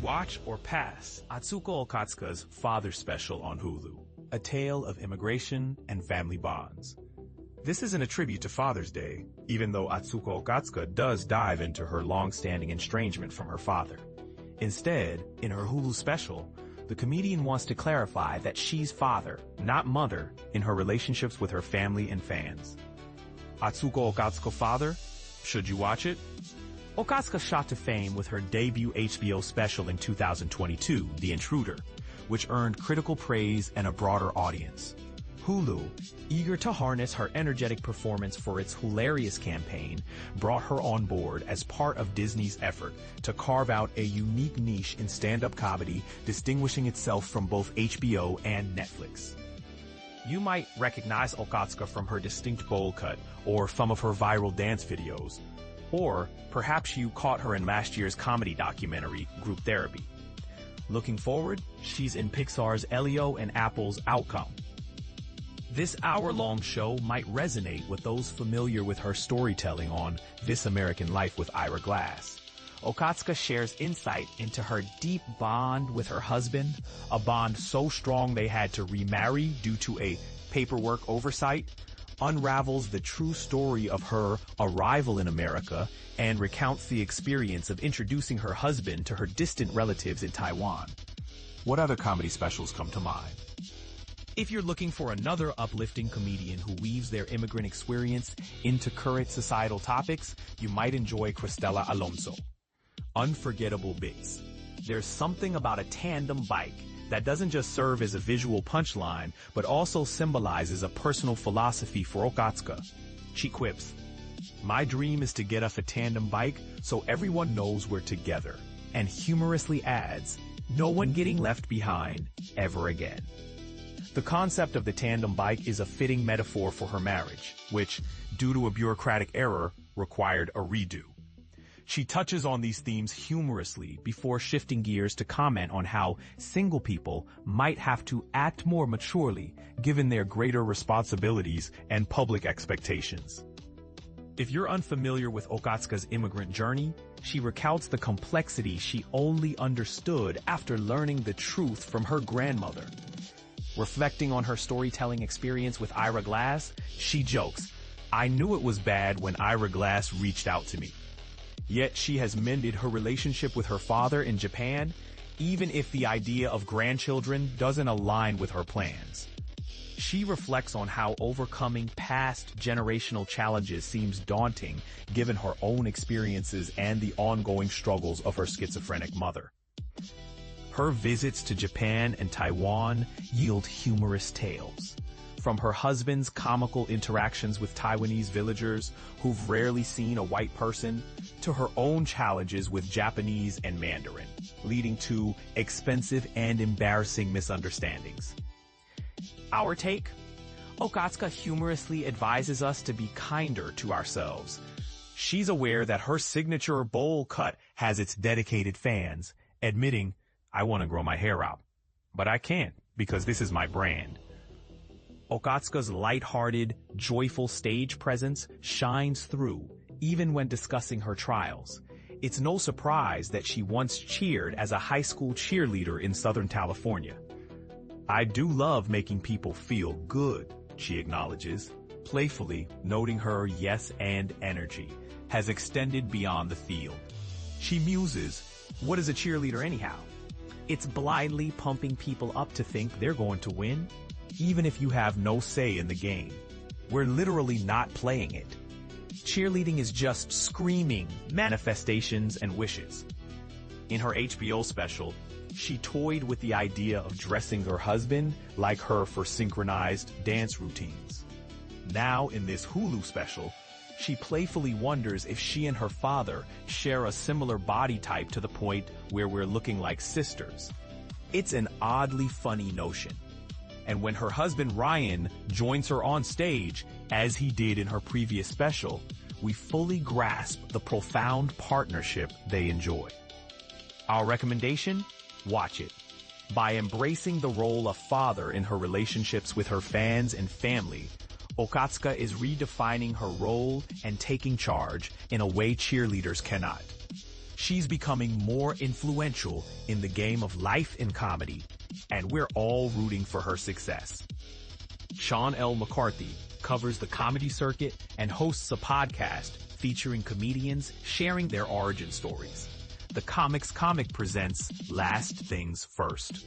watch or pass Atsuko Okatsuka's Father Special on Hulu, a tale of immigration and family bonds. This isn't a tribute to Father's Day, even though Atsuko Okatsuka does dive into her long-standing estrangement from her father. Instead, in her Hulu special, the comedian wants to clarify that she's father, not mother, in her relationships with her family and fans. Atsuko Okatsuka Father? Should you watch it? Okatsuka shot to fame with her debut HBO special in 2022, The Intruder, which earned critical praise and a broader audience. Hulu, eager to harness her energetic performance for its hilarious campaign, brought her on board as part of Disney's effort to carve out a unique niche in stand-up comedy, distinguishing itself from both HBO and Netflix. You might recognize Okatsuka from her distinct bowl cut or some of her viral dance videos, or perhaps you caught her in last year's comedy documentary, Group Therapy. Looking forward, she's in Pixar's Elio and Apple's Outcome. This hour-long show might resonate with those familiar with her storytelling on This American Life with Ira Glass. Okatsuka shares insight into her deep bond with her husband, a bond so strong they had to remarry due to a paperwork oversight, unravels the true story of her arrival in America, and recounts the experience of introducing her husband to her distant relatives in Taiwan. What other comedy specials come to mind? If you're looking for another uplifting comedian who weaves their immigrant experience into current societal topics, you might enjoy Cristela Alonzo. Unforgettable bits. There's something about a tandem bike that doesn't just serve as a visual punchline, but also symbolizes a personal philosophy for Okatsuka. She quips, "My dream is to get us a tandem bike so everyone knows we're together," and humorously adds, "No one getting left behind ever again." The concept of the tandem bike is a fitting metaphor for her marriage, which, due to a bureaucratic error, required a redo. She touches on these themes humorously before shifting gears to comment on how single people might have to act more maturely given their greater responsibilities and public expectations. If you're unfamiliar with Okatsuka's immigrant journey, she recounts the complexity she only understood after learning the truth from her grandmother. Reflecting on her storytelling experience with Ira Glass, she jokes, "I knew it was bad when Ira Glass reached out to me." Yet she has mended her relationship with her father in Japan, even if the idea of grandchildren doesn't align with her plans. She reflects on how overcoming past generational challenges seems daunting given her own experiences and the ongoing struggles of her schizophrenic mother. Her visits to Japan and Taiwan yield humorous tales. From her husband's comical interactions with Taiwanese villagers who've rarely seen a white person, to her own challenges with Japanese and Mandarin, leading to expensive and embarrassing misunderstandings. Our take? Okatsuka humorously advises us to be kinder to ourselves. She's aware that her signature bowl cut has its dedicated fans, admitting, "I want to grow my hair out, but I can't because this is my brand." Okatsuka's lighthearted, joyful stage presence shines through, even when discussing her trials. It's no surprise that she once cheered as a high school cheerleader in Southern California. "I do love making people feel good," she acknowledges, playfully noting her yes and energy has extended beyond the field. She muses, "What is a cheerleader anyhow? It's blindly pumping people up to think they're going to win, even if you have no say in the game. We're literally not playing it. Cheerleading is just screaming manifestations and wishes." In her HBO special, she toyed with the idea of dressing her husband like her for synchronized dance routines. Now, in this Hulu special, she playfully wonders if she and her father share a similar body type to the point where we're looking like sisters. It's an oddly funny notion. And when her husband Ryan joins her on stage, as he did in her previous special, we fully grasp the profound partnership they enjoy. Our recommendation? Watch it. By embracing the role of father in her relationships with her fans and family, Okatsuka is redefining her role and taking charge in a way cheerleaders cannot. She's becoming more influential in the game of life and comedy, and we're all rooting for her success. Sean L. McCarthy covers the comedy circuit and hosts a podcast featuring comedians sharing their origin stories. The Comics Comic presents Last Things First.